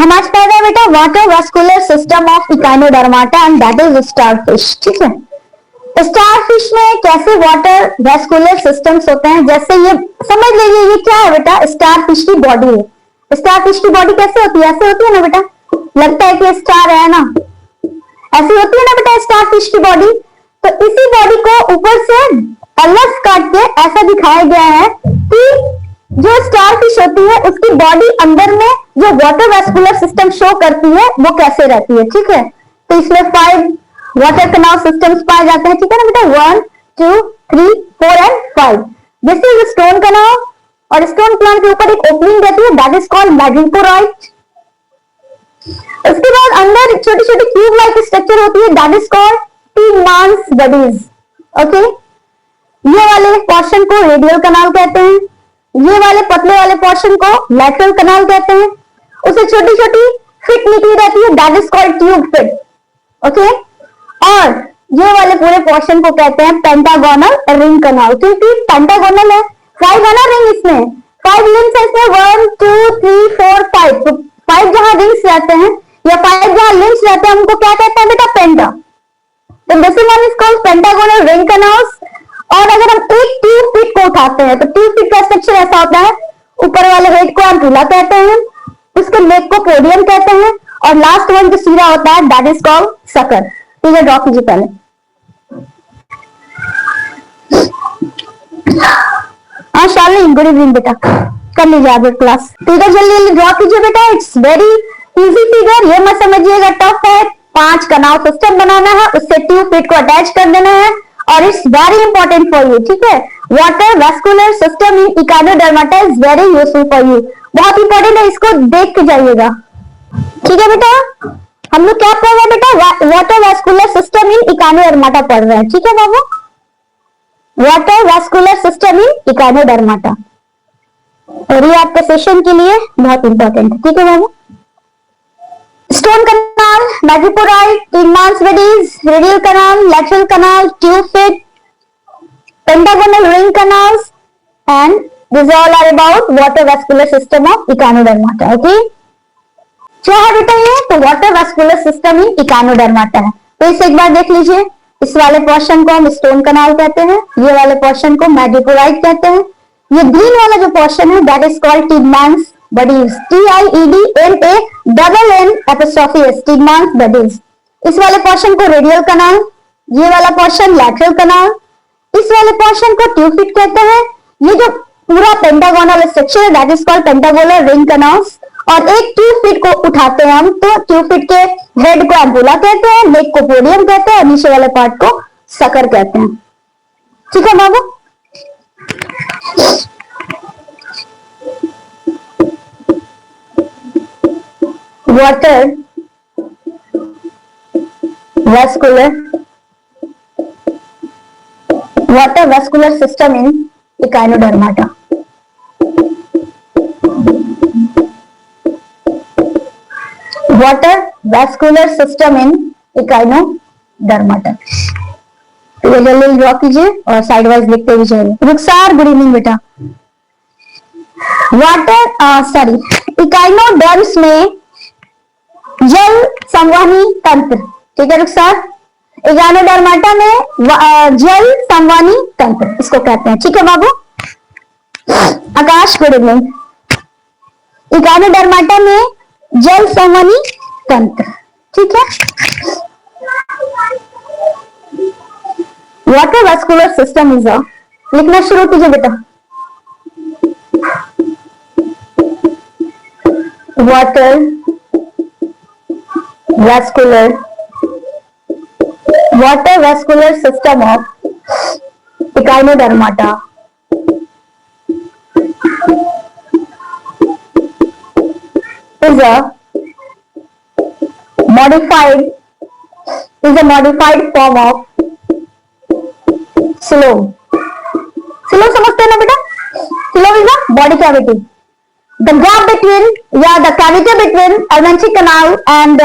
हम आज पढ़ रहे हैं बेटा water vascular system of Echinodermata and that is starfish. ठीक है, स्टारफिश में कैसे वाटर वास्कुलर सिस्टम्स होते हैं, जैसे ये समझ लीजिए ये क्या है बेटा, स्टारफिश की बॉडी है। स्टारफिश की बॉडी कैसे होती है, ऐसे होती है ना बेटा, लगता है कि स्टार है ना, ऐसी होती है ना बेटा स्टारफिश की बॉडी। तो इसी बॉडी को ऊपर से अलग काट के ऐसा दिखाया गया है कि जो स्टारफिश होती है उसकी बॉडी अंदर में जो वाटर वास्कुलर सिस्टम शो करती है वो कैसे रहती है। ठीक है, तो इसमें 5 वाटर कैनाल सिस्टम्स पाए जाते हैं। ठीक है ना बेटा, 1 2 3 4 and 5। This is stone canal और स्टोन प्लांट के ऊपर एक ओपनिंग रहती है, दैट इज कॉल्ड मैग्नेटोराइट। उसके बाद अंदर छोटी छोटी क्यूब लाइक स्ट्रक्चर होती है, that is called Tiedemann's bodies. Okay, ये वाले पोर्शन को रेडियल कैनाल कहते हैं, ये वाले पतले वाले पोर्शन को लैटरल कैनाल कहते हैं। उसे छोटी छोटी फिट निकली रहती है, that is called tube fit. Okay, और ये वाले पूरे पोर्शन को कहते हैं पेंटागोनल रिंग कैनाल, क्योंकि पेंटागोनल है, 5 है ना रिंग, इसमें 5 लिंक्स है, इसमें 1 2 3 4 5। तो 5 जहां रिंग्स रहते हैं या 5 जहां लिंक्स रहते हैं उनको क्या कहते हैं बेटा, पेंटा। तो this one is called pentagonal ring canals. और अगर हम एक ट्यूब फिट को उठाते हैं तो ट्यूब फिट का स्ट्रक्चर ऐसा होता है, ऊपर वाले हेड को एंटुला कहते हैं, उसके नेक को पोडियम कहते हैं, और लास्ट वन जो सिरा होता है दैट इज कॉल्ड सकर। ठीक है, ड्रॉ कीजिए पहले। हाँ शालिनी, गुड इवनिंग बेटा, कर लीजिए आगे क्लास। ठीक है, जल्दी जल्दी ड्रॉ कीजिए बेटा, इट्स वेरी इजी फिगर, ये मत समझिएगा टफ है। 5 कैनाल सिस्टम बनाना है, उससे ट्यूब फिट को अटैच कर देना है, और it's very important for you. ठीक है, water vascular system in Echinodermata is very useful for you, बहुत इंपॉर्टेंट है, इसको देख के जाइएगा। ठीक है बेटा, हम लोग क्या पढ़ रहे हैं बेटा, water vascular system in Echinodermata पढ़ रहे हैं। ठीक है बाबू, water vascular system in Echinodermata, और ये आपके सेशन के लिए बहुत इंपॉर्टेंट है। ठीक है बाबू, stone canal, madreporite, Tiedemann's bodies, radial canal, lateral canal, tube feet, pentagonal ring canals, and this all are about water vascular system of Echinodermata. Okay, क्या है बेटा ये, तो water vascular system in Echinodermata है। तो इसे एक बार देख लीजिए, इस वाले पोर्शन को हम स्टोन कैनाल कहते हैं, ये वाले पोर्शन को मैग्नेटोराइट कहते हैं, ये ग्रीन वाला जो पोर्शन है that is called Tiedemann's bodies, TIEDMANS, Tiedemann's bodies. इस वाले पोर्शन को रेडियल कैनाल, ये वाला पोर्शन लैटरल कैनाल, इस वाले पोर्शन को ट्यूब फिट कहते हैं। ये जो पूरा पेंटागोनल स्ट्रक्चर है that is called pentagonal ring canals. और एक ट्यूब फिट को उठाते हैं हम, तो ट्यूब फिट के हेड को एम्पुला कहते हैं, नेक को पोडियम कहते हैं, और नीचे वाले पार्ट को सकर कहते हैं। ठीक है बाबू, water vascular system in Echinodermata. Water vascular system in Echinodermata, तो ये जल्दी ड्रॉ कीजिए और साइड वाइज लिखते हुए जाइए। रुखसार, गुड इवनिंग बेटा। वाटर इकाइनोडर्म्स में जल संवहनी तंत्र। ठीक है रुखसार, इकाइनोडर्माटा में जल संवहनी तंत्र इसको कहते हैं। ठीक है बाबू, आकाश, गुड इवनिंग। इकाइनोडर्माटा में जल संवहनी तंत्र। ठीक है, वाटर वास्कुलर सिस्टम इज लिखना शुरू कीजिए बेटा। Water vascular system of Echinodermata is a modified form of coelom. coelom समझते हैं ना बेटा, coelom is a body cavity, the gap between the cavity between alimentary canal and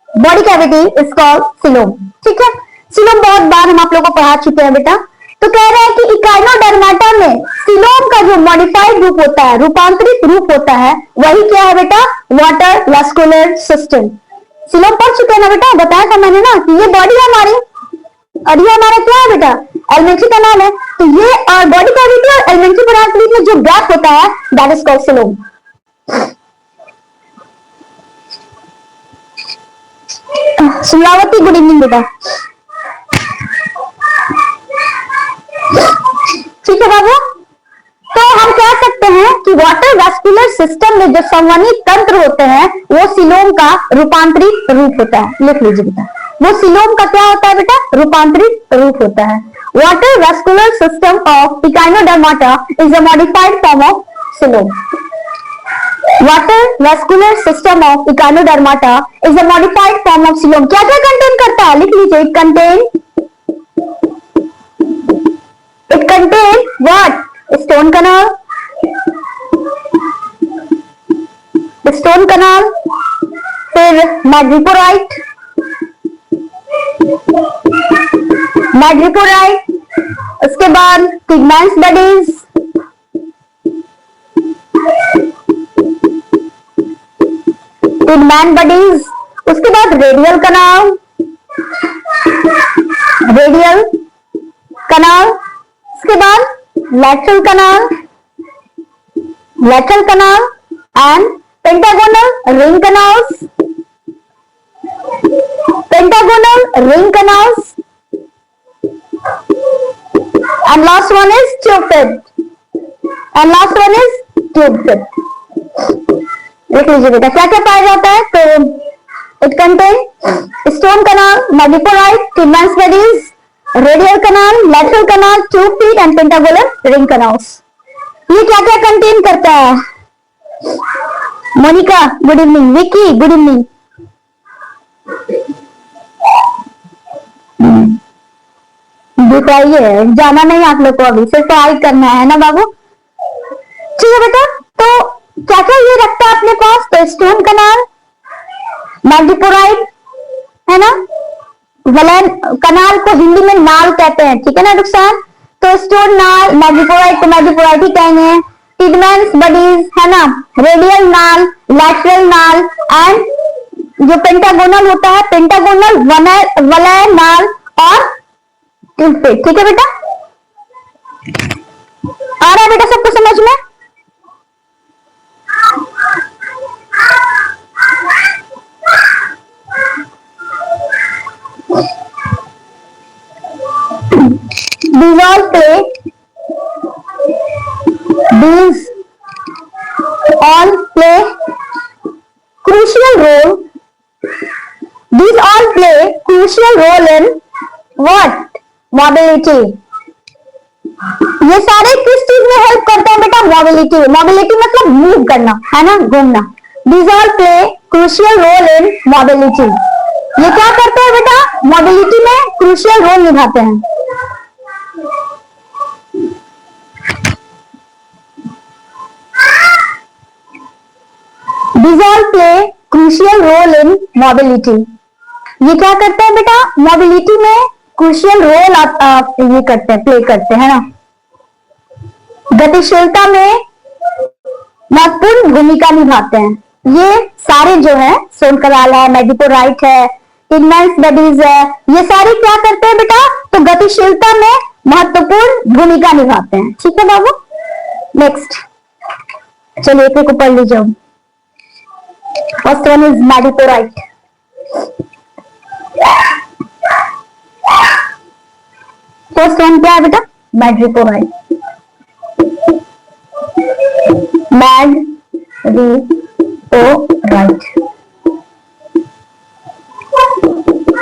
body cavity is called coelom. ठीक है, coelom बहुत बार हम आप लोगों को पढ़ा चुके हैं बेटा। तो कह रहे हैं कि इकाइनोडर्माटा में सीलोम का जो मॉडिफाइड रूप होता है, रूपांतरित रूप होता है, वही क्या है बेटा, वाटर वैस्कुलर सिस्टम। सिलोम पढ़ चुके हैं ना बेटा, बताया था मैंने ना कि ये बॉडी है हमारी, और ये हमारा क्या है बेटा, एलिमेंट्री कैनाल है। तो ये और बॉडी कैविटी और एलिमेंट्री कैनाल के बीच में जो गैप होता है that is called coelom. Sulavati good evening बेटा। ठीक है बाबू, तो हम कह सकते हैं कि वाटर वैस्कुलर सिस्टम में जो संवहनी तंत्र होते हैं वो सिलोम का रूपांतरित रूप होता है। लिख लीजिए बेटा, वो सिलोम का क्या होता है बेटा, रूपांतरित रूप होता है। Water vascular system of Echinodermata is a modified form of coelom. Water vascular system of Echinodermata is a modified form of coelom. क्या क्या कंटेन करता है, लिख लीजिए। It contain what, stone canal, stone canal, फिर मैड्रिपोराइट, मैड्रिपोराइट, उसके बाद pigments bodies, pigment bodies, उसके बाद रेडियल कनाल, रेडियल कनाल, उसके बाद lateral canal, lateral canal and pentagonal ring canals, pentagonal ring canals, and last one is tube fed, and last one is tube fed. लिख लीजिए बेटा क्या क्या पाया जाता है। तो it contain stone canal, madreporite, pigments bodies, radial canal, lateral canal, tube feet and pentagonal ring canals. ये क्या क्या कंटेन करता है? Monika good evening, Vicky good evening. बताइए, जाना नहीं आप लोग को, अभी सिर्फ ट्राई करना है ना बाबू। ठीक है बेटा, तो क्या क्या ये रखता है अपने पास, तो स्टोन कनाल, मैग्निपोराइट है ना, वलैन कनाल को हिंदी में नाल कहते हैं, ठीक है ना रुखसार। तो स्टोन नाल, मैग्निपोराइट को मैग्निपोराइट ही कहेंगे, पिगमेंट्स बॉडीज है ना, रेडियल नाल, लैटरल नाल एंड जो पेंटागोनल होता है पेंटागोनल वलय नाल और ट्यूब फीट। ठीक है बेटा, आ रहा है बेटा सबको समझ में? These all play crucial role. These all play crucial role in what? Mobility. ये सारे किस चीज में हेल्प करते हैं बेटा? मोबिलिटी। मोबिलिटी मतलब मूव करना है ना, घूमना। These all play crucial role in mobility. ये क्या करते हैं बेटा? मोबिलिटी में क्रूशियल रोल निभाते हैं। These all play crucial role in mobility. ये क्या करते हैं बेटा? मोबिलिटी में क्रूशियल रोल ये करते हैं, प्ले करते हैं ना। गतिशीलता में महत्वपूर्ण भूमिका निभाते हैं। ये सारे जो है, स्टोन कनाल है, मैग्निपोराइट है, पिगमेंट्स बॉडीज है, ये सारे क्या करते हैं बेटा? तो गतिशीलता में महत्वपूर्ण भूमिका निभाते हैं। ठीक है बाबू, नेक्स्ट चलिए एक को पढ़ लीजिए। First one is madreporite. First one क्या है बेटा? मैग्निपोराइट।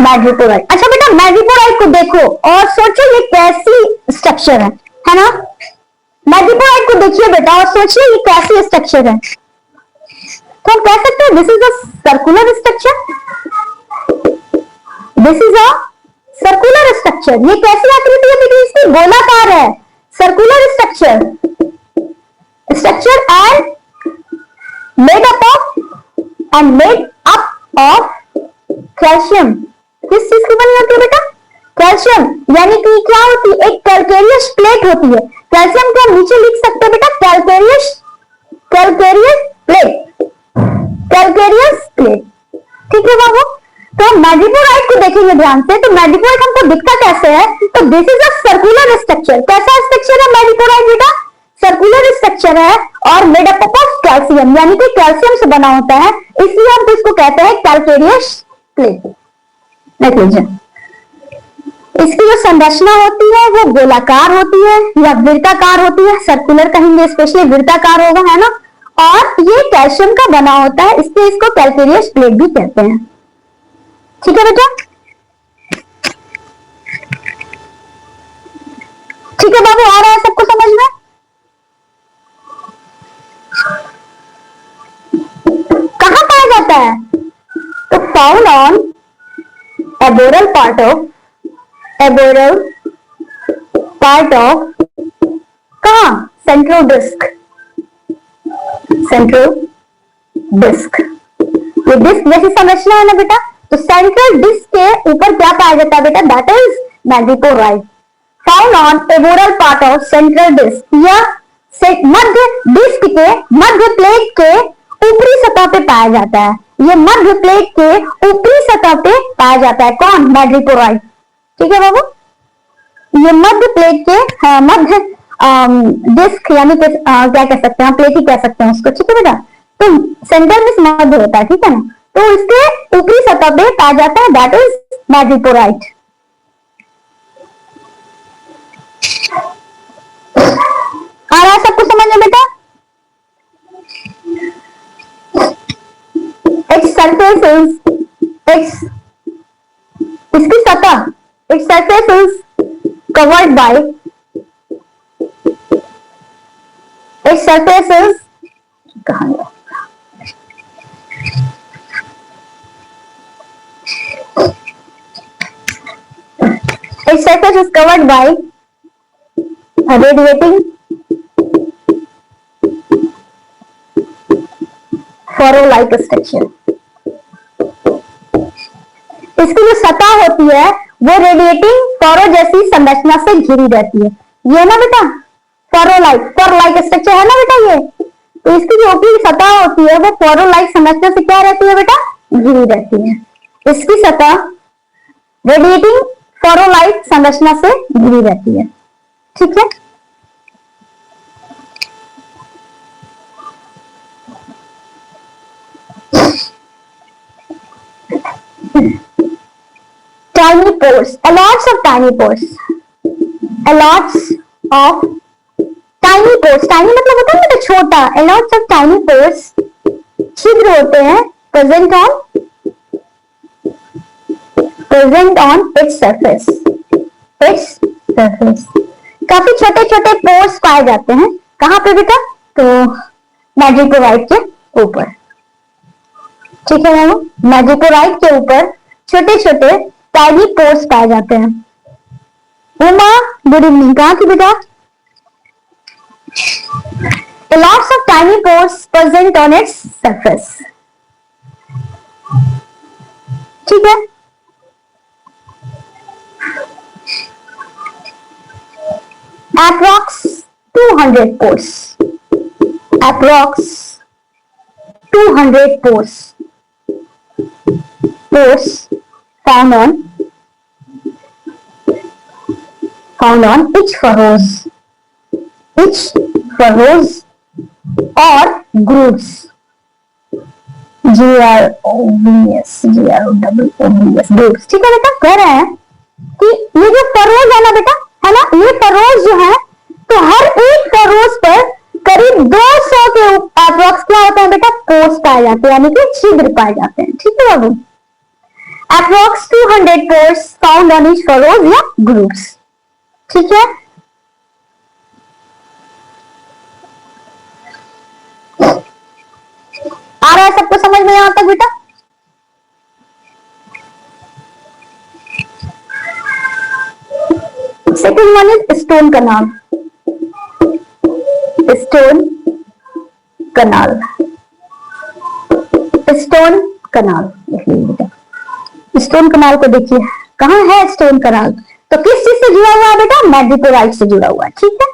मैग्निपोराइट। अच्छा बेटा, मैग्निपोराइट को देखो और सोचो ये कैसी स्ट्रक्चर है ना। मैग्निपोराइट को देखिए बेटा और सोचिए ये कैसी स्ट्रक्चर है। तो हम कह सकते हैं this is a circular structure, this is a circular structure. ये कैसी आकृति है बेटी? इसकी गोलाकार है, circular structure. Structure and made up of calcium. किस चीज की बनी होती है बेटा? कैल्शियम। यानी कि क्या होती है? एक कैल्केरियस प्लेट होती है। कैल्शियम को हम नीचे लिख सकते हैं बेटा, कैल्केरियस प्लेट, कैल्केरियस है बाबू। तो मैग्नीपोराइट को देखेंगे ध्यान से, तो मैग्नीपोराइट हमको दिखता कैसे है, तो this is a circular structure. कैसा स्ट्रक्चर है मैग्नीपोराइट बेटा? सर्कुलर स्ट्रक्चर है और मेड अप ऑफ कैल्शियम, यानी कि कैल्शियम से बना होता है, इसलिए हम इसको कहते हैं कैल्केरियस क्ले। देख लीजिए, इसकी जो संरचना होती है वो गोलाकार होती है या वृत्ताकार होती है, सर्कुलर कहेंगे, स्पेशली वृत्ताकार होगा, है ना। और ये कैल्शियम का बना होता है, इसलिए इसको कैल्केरियस प्लेट भी कहते हैं। ठीक है बेटा? ठीक है बाबू, आ रहा है सबको समझ में? कहां पाया जाता है? तो found on aboral part of कहा? Central disc. ये डिस्क जैसी संरचना है ना बेटा, तो सेंट्रल डिस्क के ऊपर क्या पाया जाता है बेटा? That is madreporite. Found on aboral part of central disc, या मध्य डिस्क के मध्य प्लेट के ऊपरी सतह पे पाया जाता है। ये मध्य प्लेट के ऊपरी सतह पे पाया जाता है। कौन? मैग्नीपोराइट। ठीक है बाबू, ये मध्य प्लेट के मध्य डिस्क, यानी क्या कह सकते हैं, प्लेट ही कह सकते हैं उसको। ठीक है बेटा, तो सेंटर में मध्य होता है, ठीक है ना, तो इसके ऊपरी सतह पे पाया जाता है, दैट इज मैग्नीपोराइट। आ रहा है सबको समझ में बेटा? its surface is इसकी सतह, its surface is covered by, its surface is कहां गया? its surface is covered by radiating furrow like structure। इसकी जो सतह होती है वो रेडिएटिंग फॉरो जैसी संरचना से घिरी रहती है। ये ना बेटा फॉरो लाइक स्ट्रक्चर है ना बेटा ये, तो इसकी जो ऊपरी सतह होती है वो फॉरो लाइक संरचना से क्या रहती है बेटा? घिरी रहती है। इसकी सतह रेडिएटिंग फॉरो लाइक संरचना से घिरी रहती है। ठीक है, tiny pores, lots of tiny pores, lots of tiny pores, tiny मतलब होता है ना छोटा, lots of tiny pores छिद्र होते हैं present on its surface, काफी छोटे छोटे पोर्स पाए जाते हैं। कहां पे बेटा? तो मैग्नीपोराइट के ऊपर। ठीक है ना, मैग्नीपोराइट के ऊपर छोटे छोटे टाइनी पोर्स पाए जाते हैं। उमा गुड इवनिंग, कहां की बेटा? lots of tiny pores present on its surface। ठीक है, approx 200 pores, approx 200 pores found on each furrows or grooves, GROVS, grooves। ठीक है बेटा, कह रहे हैं कि ये जो फरोज है ना बेटा, है ना, ये फरोज जो है, तो हर एक फरोज पर करीब 200 के अप्रोक्स क्या होता है बेटा? पोर्स पाए जाते हैं, यानी कि छिद्र पाए जाते हैं। ठीक है बाबू, approx 200 pores found on each furrows या ग्रुप्स। ठीक है, आ रहा है सबको समझ में यहां तक बेटा? Second one is stone canal. Stone canal, stone कनाल बेटा, स्टोन कनाल को देखिए, कहां है स्टोन कनाल? तो किस चीज से जुड़ा हुआ है बेटा? मैग्नीपोराइट से जुड़ा हुआ है। ठीक है,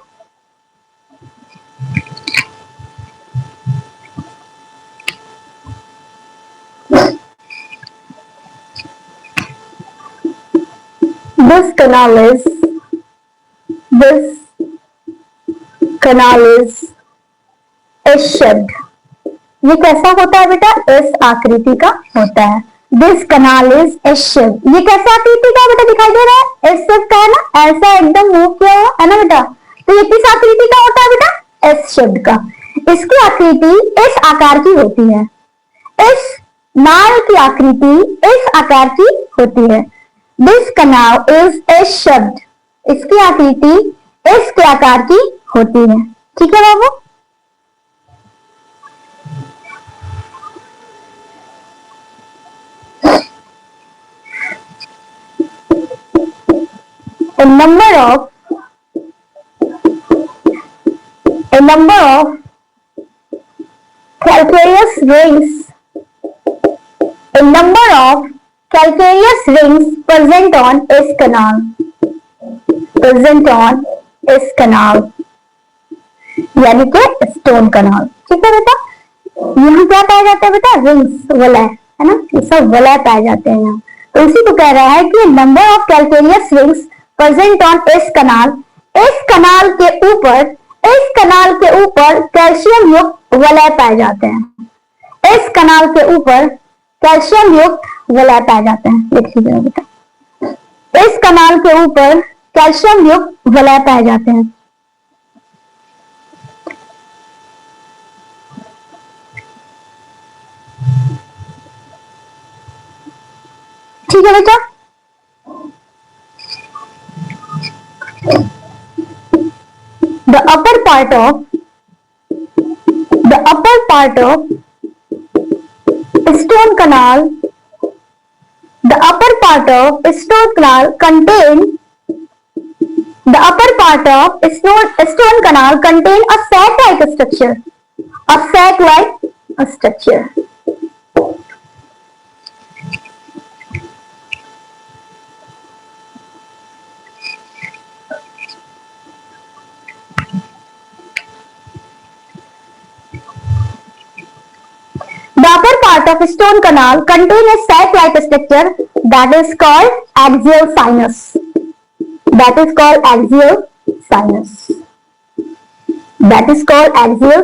This canal is shaped. ये कैसा होता है बेटा? इस आकृति का होता है. This canal is shaped. ये कैसा आकृति का बेटा दिखाई दे रहा है? S शेप का है ना, ऐसा एकदम मूव किया हुआ है ना बेटा. तो ये किस आकृति का होता है बेटा? S शेप का. इसकी आकृति इस आकार की होती है. इस नाल की आकृति इस आकार की होती है. This canal is S shaped. इसकी आकृति इस के आकार की होती है. ठीक है बाबू. A number of calcareous rings present on S canal. यानी कि स्टोन कनाल. ठीक है बेटा. यहाँ क्या पाया जाता है बेटा? रिंग्स, वलय, है ना. ये सब वलय पाए जाते हैं यहाँ. तो इसी को कह रहा है कि number of calcareous rings present on इस कनाल. इस कनाल के ऊपर कैल्शियम युक्त वलय पाए जाते हैं. इस कनाल के ऊपर कैल्शियम युक्त वलय पाए जाते हैं. लिख लीजिए बेटा. इस कनाल के ऊपर कैल्शियम युक्त वलय पाए जाते हैं. ठीक है बेटा. The upper part of stone canal contain a sac-like structure. The upper part of stone canal contain a sac-like structure that is called axial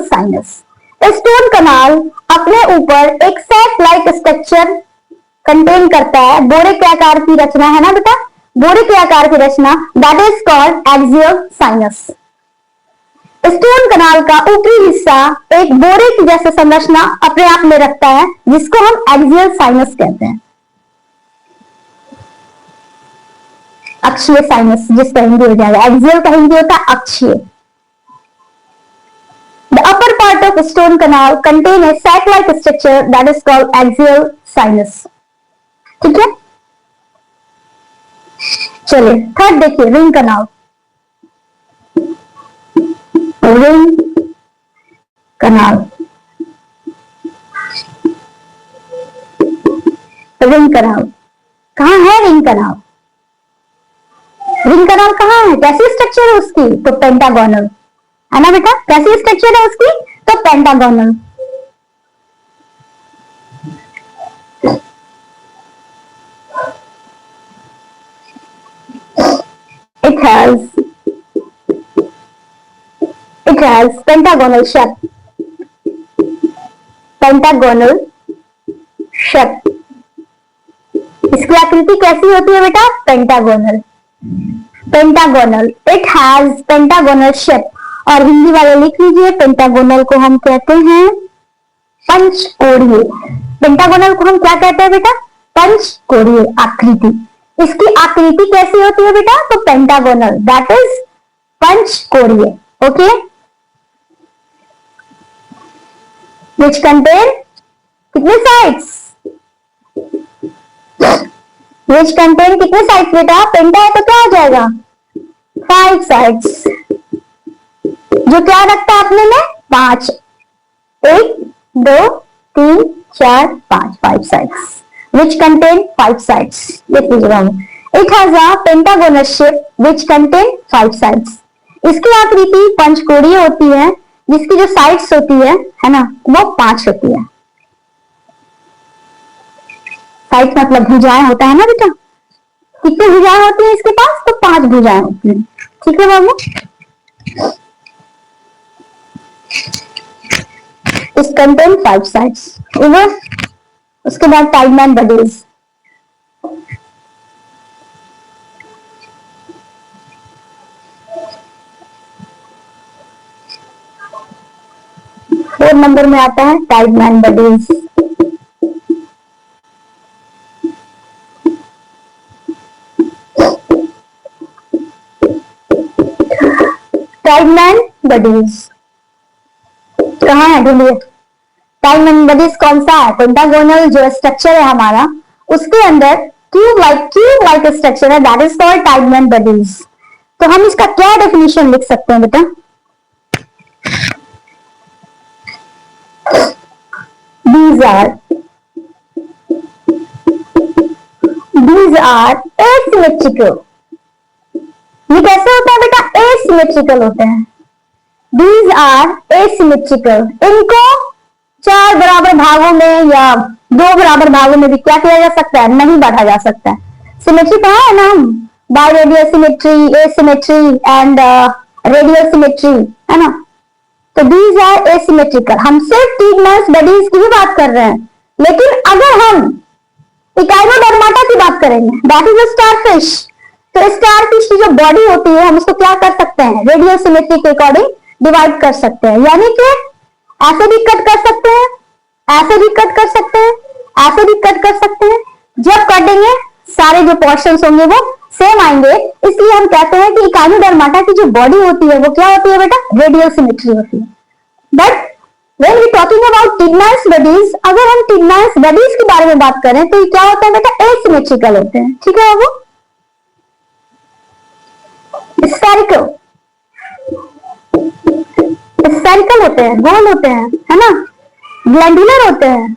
sinus. Stone canal अपने ऊपर एक सैक लाइक स्ट्रक्चर कंटेन करता है. बोरे के आकार की रचना है ना बेटा. बोरे के आकार की रचना that is called axial sinus. Stone canal का ऊपरी हिस्सा एक बोरे की जैसे संरचना अपने आप में रखता है, जिसको हम एक्सियल साइनस कहते हैं. अक्षीय साइनस जिसका हिंदी हो जाएगा. एक्सियल का हिंदी होता है अक्षीय. The upper part of stone canal contain a sac-like structure that is called axial sinus. ठीक है. चलिए थर्ड देखिए, रिंग कनाल. कहाँ है रिंग कनाल? रिंग कनाल कहाँ है? कैसी स्ट्रक्चर है उसकी? तो पेंटागोनल है ना बेटा. कैसी स्ट्रक्चर है उसकी? तो pentagonal. It has pentagonal shape. इसकी आकृति कैसी होती है बेटा? Pentagonal. It has pentagonal shape. और हिंदी वाले लिख लीजिए, पेंटागोनल को हम कहते हैं पंचकोणीय. पेंटागोनल को हम क्या कहते हैं बेटा? पंचकोणीय आकृति. इसकी आकृति कैसी होती है बेटा? तो पेंटागोनल, दैट इज पंचकोणीय. ओके. विच कंटेन कितने साइड्स? विच कंटेन कितने साइड्स बेटा? पेंटा है तो क्या हो जाएगा? 5 साइड्स. जो क्या रखता है अपने में? 5. 1 2 3 4 5. 5 sides which contain 5 sides. लिख लीजिए. It has a pentagonal shape which contain 5 sides. इसकी आकृति पंचकोणीय होती है, जिसकी जो साइड्स होती है ना, वो 5 होती है. साइड्स मतलब भुजाएं होता है ना बेटा. कितनी भुजाएं होती है इसके पास? तो 5 भुजाएं होती है। ठीक है बाबू, इस कंटेन 5 साइड्स। उसके बाद टाइडमैन बडीज। फोर नंबर में आता है टाइडमैन बडीज। टाइडमैन बडीज कहाँ है? ढूंढिए। टाइडमैन बडीज कौन सा है? पेंटागोनल जो स्ट्रक्चर है हमारा, उसके अंदर क्यूब लाइक स्ट्रक्चर है, that is called Tiedemann bodies. तो हम इसका क्या डेफिनेशन लिख सकते हैं बेटा? These are asymmetrical। ये कैसे होता है बेटा? asymmetrical होते हैं। These are asymmetrical। इनको 4 बराबर भागों में या 2 बराबर भागों में भी क्या किया जा सकता है? नहीं बांटा जा सकता है। सिमेट्री कहा है ना हम? Biradial symmetry, asymmetry and radial symmetry, है ना? तो दीज आर एसिमेट्रिकल। हम सिर्फ टाइडमैन बडीज की ही बात कर रहे हैं, लेकिन अगर हम इकाइनोडर्माटा की बात करेंगे, दैट इज अ स्टारफिश, तो स्टारफिश की जो बॉडी होती है हम उसको क्या कर सकते हैं? रेडियल सिमेट्री के अकॉर्डिंग डिवाइड कर सकते हैं। यानी कि ऐसे भी कट कर सकते हैं, ऐसे भी कट कर सकते हैं, ऐसे भी कट कर सकते हैं। जब काटेंगे सारे जो पोर्शंस होंगे वो सेम आएंगे, इसलिए हम कहते हैं कि इकाइनोडर्माटा की जो बॉडी होती है वो क्या होती है बेटा? रेडियल सिमेट्री होती है। But when we talking about Tiedemann bodies, अगर हम टाइडमैन बडीज के बारे में बात करें तो ये क्या होता है बेटा? एसिमेट्रिकल होते हैं। ठीक है बाबू? स्फेरिकल होते हैं, गोल होते हैं, है ना? ग्लैंडुलर होते हैं,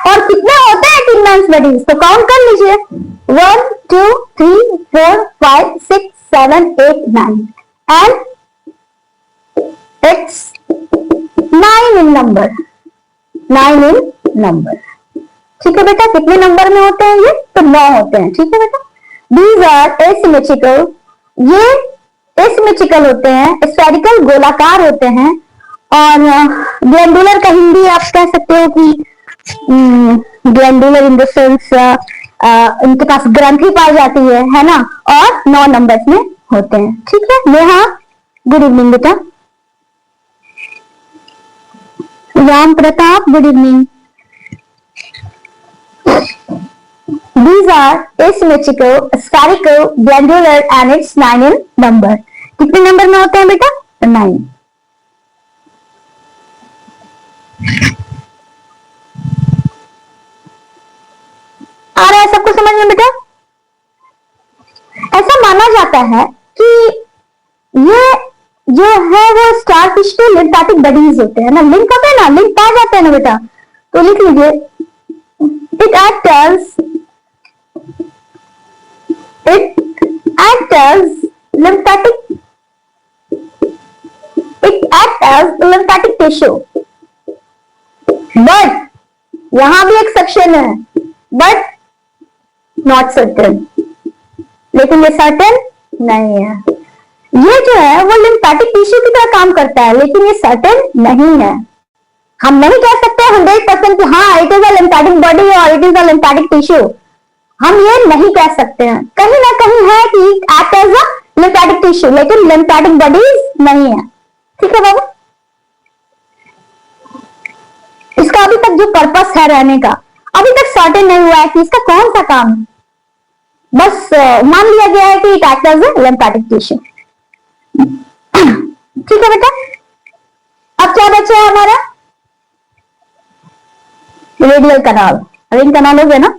और कितने होते हैं टाइडमैन बडीज? तो काउंट कर लीजिए, 1 2 3 4 5 6 7 8 9 एंड it's 9 in number। ठीक है बेटा? कितने नंबर में होते हैं ये? तो 9 होते हैं। ठीक है बेटा? These are asymmetrical। ये asymmetrical होते हैं, spherical गोलाकार होते हैं, और ग्लैंडुलर का हिंदी आप कह सकते हो कि ग्लैंडुलर इन द सेंस इनके पास ग्रंथि पाई जाती है ना? और 9 नंबर्स में होते हैं। ठीक है? नेहा, गुड इवनिंग बेटा। Ram Pratap, good evening. These are asymmetrical, spherical, glandular and it's 9 in number। कितने नंबर में होते हैं बेटा? 9। आ रहा है सबको समझ में बेटा? ऐसा माना जाता है कि ये जो है वो स्टारफिश के लिम्फेटिक बडीज होते हैं ना। लिंक होते हैं ना, लिंक पाए जाते हैं ना बेटा, तो लिख लीजिए, it act as lymphatic tissue. But यहां भी एक सेक्शन है, बट नॉट सर्टेन, लेकिन ये सर्टेन नहीं है। ये जो है वो लिम्फेटिक टिश्यू की तरह काम करता है, लेकिन ये सर्टेन नहीं है। हम नहीं कह सकते 100% कि हाँ it is a lymphatic body और it is a lymphatic tissue. हम ये नहीं कह सकते हैं। कहीं ना कहीं है कि act as a lymphatic tissue, लेकिन लिम्फेटिक बॉडीज नहीं है। ठीक है बाबू? इसका अभी तक जो पर्पस है रहने का, अभी तक सर्टेन नहीं हुआ है कि इसका कौन सा काम है। बस मान लिया गया है कि it act as a lymphatic tissue. ठीक है बेटा? अब क्या बचा है हमारा? रेडियल कनाल। रिंग कनाल हो गया ना?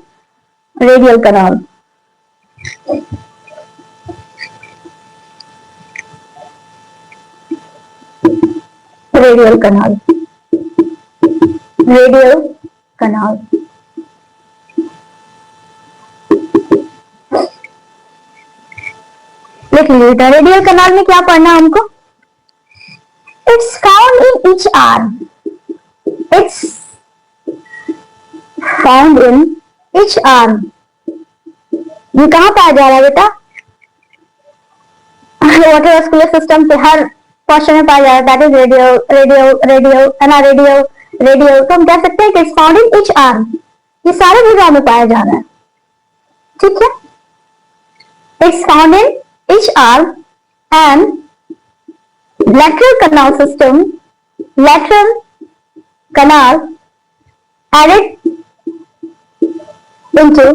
रेडियल कनाल। रेडियल कनाल, रेडियल कनाल। लिख लीजिए, रेडियल कनाल में क्या पढ़ना हमको? It's found in each arm. It's found in each arm, ये कहाँ पाया जा रहा है बेटा? वाटर सिस्टम से हर पोर्शन में पाया जा रहा है, that is radio radio radio है ना, रेडियो रेडियो। तो हम कह सकते हैं कि it's found in each arm, ये सारे भुजाओं में पाया जा रहा है, ठीक है। It's found in each arm and lateral canal system, lateral canal added into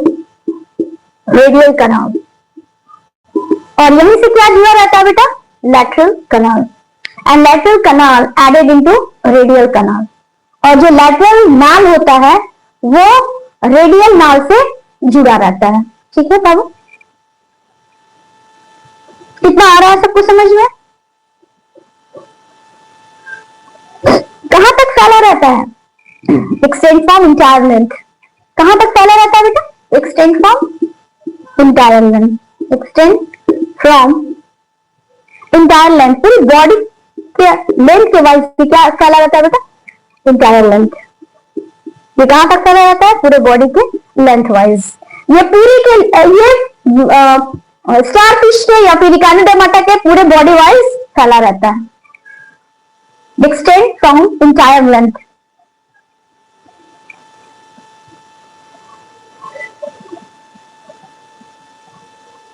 radial canal, और यहीं से क्या जुड़ा रहता है बेटा? lateral canal, and lateral canal added into radial canal, और जो lateral नाल होता है वो radial नाल से जुड़ा रहता है, ठीक है बाबू? कितना आ रहा है सबको समझ में? कहां तक फैला रहता है? एक्सटेंड फ्रॉम इंटायर लेंथ, कहां तक फैला रहता है बेटा? Extend from entire length, extend from entire length, पूरी बॉडी के लेंथ के वाइज क्या फैला रहता है बेटा? Entire length. ये कहां तक फैला रहता है? पूरे बॉडी के लेंथ वाइज। ये पूरी के ये स्टारफिश के या फिर इकानोडर्माटा के पूरे बॉडी वाइज फैला रहता है, extend from entire length।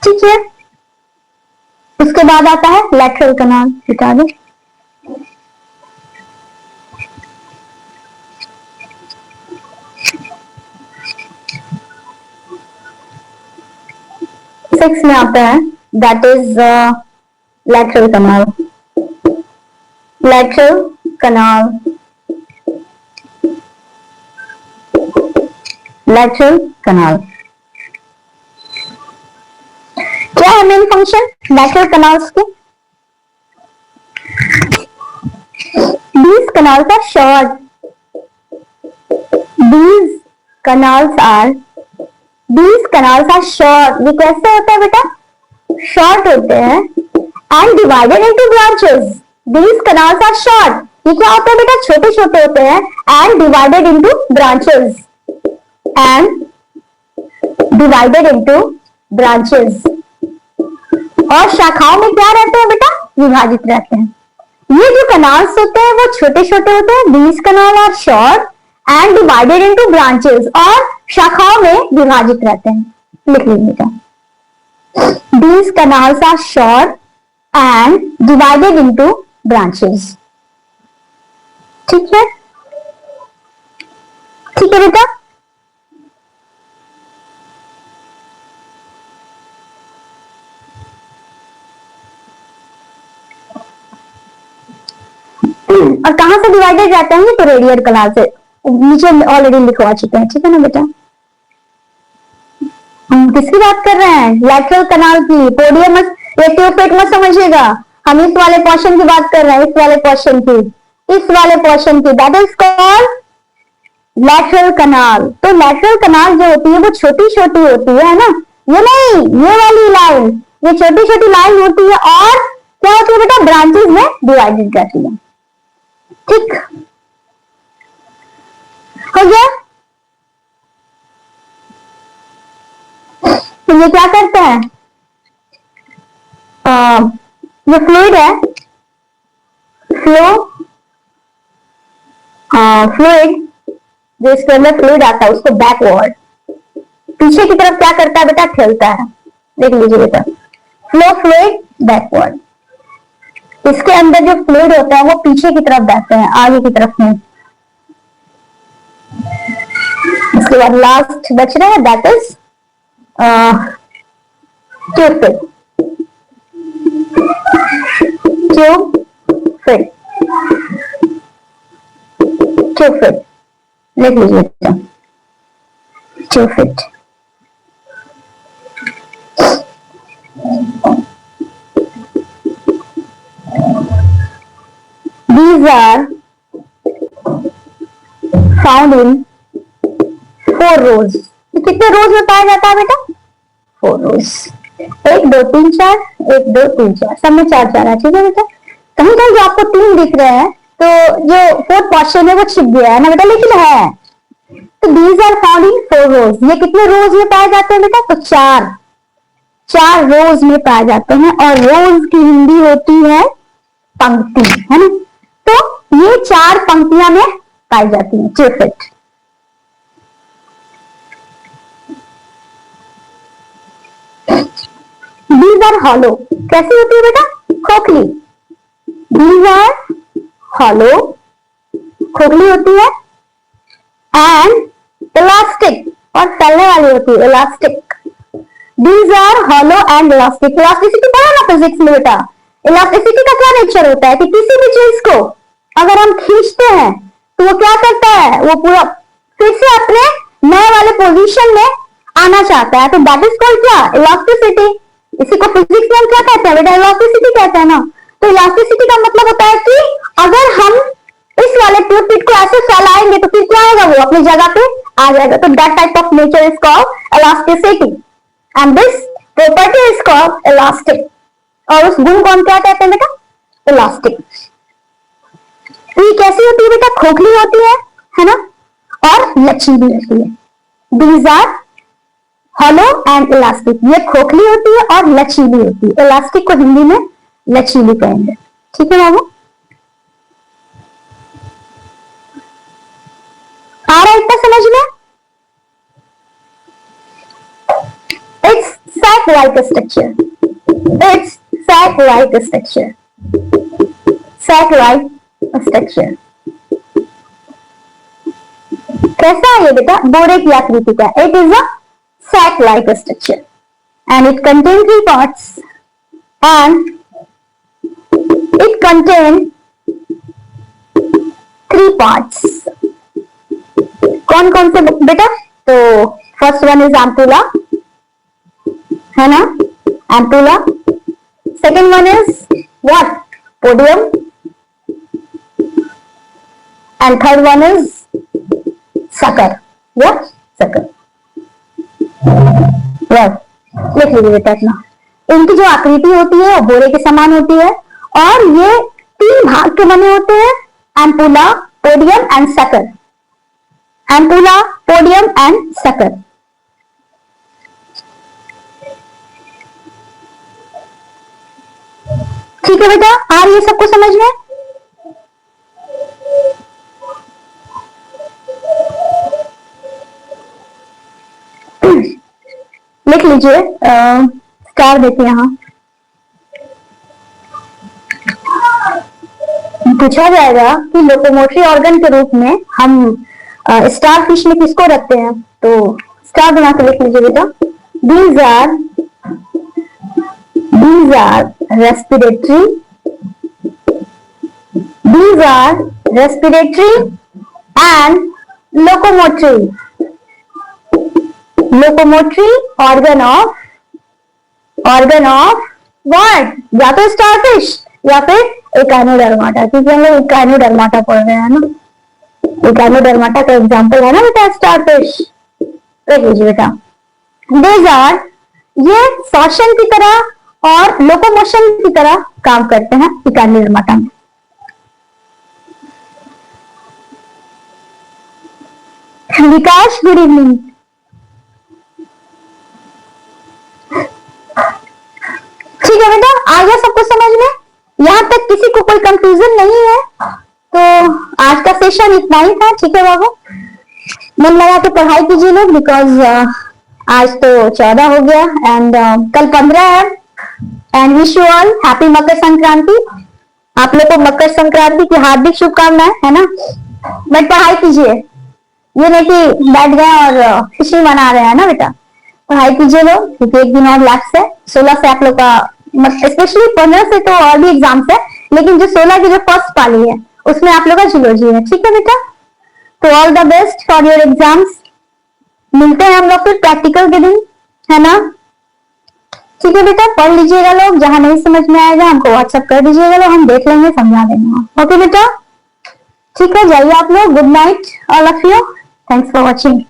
ठीक है, उसके बाद आता है lateral canal, बता दो। सिक्स में आता है, that is lateral canal, lateral canal, lateral canal। क्या है मेन फंक्शन lateral canals के? These canals are short, these canals are short। ये कैसे होता है बेटा? शॉर्ट होते हैं and divided into branches। These canals are short, ये क्या होता है बेटा? छोटे छोटे होते हैं and divided into branches, and divided into branches, और शाखाओं में क्या रहते हैं बेटा? विभाजित रहते हैं। ये जो canals होते हैं वो छोटे छोटे होते हैं, these canals are short and divided into branches, और शाखाओं में विभाजित रहते हैं। लिख लीजिए बेटा, these canals are short and divided into branches। ठीक है, ठीक है बेटा। और कहां से डिवाइडेड रहते हैं? तो रेडियल कनाल से, नीचे ऑलरेडी लिखवा चुके हैं, ठीक है ना बेटा। हम किसकी बात कर रहे हैं? लैटरल कनाल की। पोडियम रेटियोपेट मत समझिएगा, हम इस वाले पोर्शन की बात कर रहे हैं, इस वाले पोर्शन की, इस वाले पोर्शन की, दैट इज कॉल्ड लैटरल कनाल। तो लैटरल कनाल जो होती है वो छोटी छोटी होती है ना, ये नहीं, ये वाली लाइन, ये छोटी छोटी लाइन होती है, और क्या होती है बेटा? ब्रांचेस में डिवाइडेड रहती है। ठीक हो गया? तो ये क्या करते हैं? ये फ्लूइड है, फ्लूइड जो इसके अंदर फ्लूइड आता है उसको बैकवर्ड पीछे की तरफ क्या करता है बेटा? ठेलता है। देख लीजिए बेटा, फ्लो फ्लूइड बैकवर्ड, इसके अंदर जो फ्लूइड होता है वो पीछे की तरफ बहते हैं, आगे की तरफ नहीं। इसके बाद लास्ट बच रहा है, दैट इज ट्यूब फिट, लिख लीजिए tube fit. These are found in 4 rows। कितने रोज में पाया जाता है बेटा? 4 रोज, 1 2 3 4, 1 2 3 4, सब में 4 4 है, ठीक है बेटा। कहीं कहीं जो आपको 3 दिख रहे हैं तो जो 4th पोर्शन है वो छिप गया है ना बेटा, लेकिन है तो दीज आर फाउंड इन 4 रोज। ये कितने रोज में पाए जाते हैं बेटा? तो 4 रोज में पाए जाते हैं। और रोज की हिंदी होती है पंक्ति, है ना। तो ये 4 पंक्तियां में पाई जाती है ट्रिफिट। These are hollow. कैसी होती है बेटा? खोखली। दीज आर हॉलो, खोखली होती है। एंड इलास्टिक, और फैलने वाली होती है, elastic. These are hollow and elastic. Elasticity पढ़ा ना फिजिक्स में बेटा। इलास्टिसिटी का क्या नेचर होता है कि किसी भी चीज को अगर हम खींचते हैं तो वो क्या करता है, वो पूरा फिर से अपने नए वाले पोजीशन में आना चाहता है। तो दैट इज कॉल्ड क्या? इलास्टिसिटी। इसी को फिजिक्स में हम क्या कहते हैं बेटा? इलास्टिसिटी कहते हैं ना। तो इलास्टिसिटी का मतलब होता है कि अगर हम इस वाले ट्यूब को ऐसे फैलाएंगे तो फिर क्या होगा? वो अपनी जगह पे आ जाएगा। तो that type of nature is called elasticity and this property is called elastic. और उस गुण को हम क्या कहते हैं बेटा? इलास्टिक। ये कैसी होती है बेटा? खोखली होती है ना, और लचीली होती है। These are hollow and elastic. ये खोखली होती है और लचीली होती है। इलास्टिक को हिंदी में लचीली कहेंगे। ठीक है बाबू? आ रहा है इतना समझ में? It's sac-like structure. It's sac-like structure. Sac-like structure. कैसा है ये बेटा? बोरे की आकृति का। It is a sac-like structure and it contains 3 parts and it contains 3 parts. कौन कौन से बेटा? तो फर्स्ट वन इज एम्पुला, है ना, ampulla. Second one is what? Podium. And third one is sucker, या सकर। लिख लीजिए बेटा अपना। इनकी जो आकृति होती है वो बोरे के समान होती है और ये 3 भाग के बने होते हैं, ampulla, podium and sucker. Ampulla, podium and sucker. ठीक है बेटा? आ रही है सबको समझ में? लिख लीजिए, स्टार देखिए यहां। पूछा जाएगा कि लोकोमोटरी ऑर्गन के रूप में हम स्टार फिश में किसको रखते हैं? तो स्टार बना के लिख लीजिए बेटा। These are respiratory, these are respiratory and locomotory organ of what? या तो स्टारफिश या फिर इकाइनोडर्माटा, क्योंकि हम लोग इकाइनोडर्माटा पढ़ रहे हैं ना। इकाइनोडर्माटा का एग्जाम्पल है ना बेटा स्टारफिश। देख लीजिए बेटा, these are, ये श्वसन की तरह और लोकोमोशन की तरह काम करते हैं इकाइनोडर्माटा में। विकास, गुड इवनिंग। ठीक है बेटा, आ गया सबको समझ में? यहां तक किसी को कोई कंफ्यूजन नहीं है? तो आज का सेशन इतना ही था। ठीक है बाबू, मन लगा के पढ़ाई कीजिए लोग, बिकॉज आज तो 14 हो गया एंड कल 15 है। And wish you all happy Makar Sankranti. आप लोग को मकर संक्रांति की हार्दिक शुभकामनाएं, है ना। बट पढ़ाई कीजिए, ये नहीं कि बैठ गए और खुशी मना रहे हैं ना बेटा। पढ़ाई कीजिए लोग, क्योंकि एक दिन और लास्ट है। 16 से आप लोग का, स्पेशली 15 से तो और भी एग्जाम्स है, लेकिन जो 16 की जो फर्स्ट पाली है उसमें आप लोग का जूलॉजी है। ठीक है बेटा, तो all the best for your exams. मिलते हैं हम लोग फिर प्रैक्टिकल के दिन, है ना। ठीक है बेटा, पढ़ लीजिएगा लोग, जहां नहीं समझ में आएगा हमको व्हाट्सएप कर दीजिएगा, लोग हम देख लेंगे, समझा देंगे। ओके बेटा, ठीक है, जाइए आप लोग। Good night all of you, thanks for watching.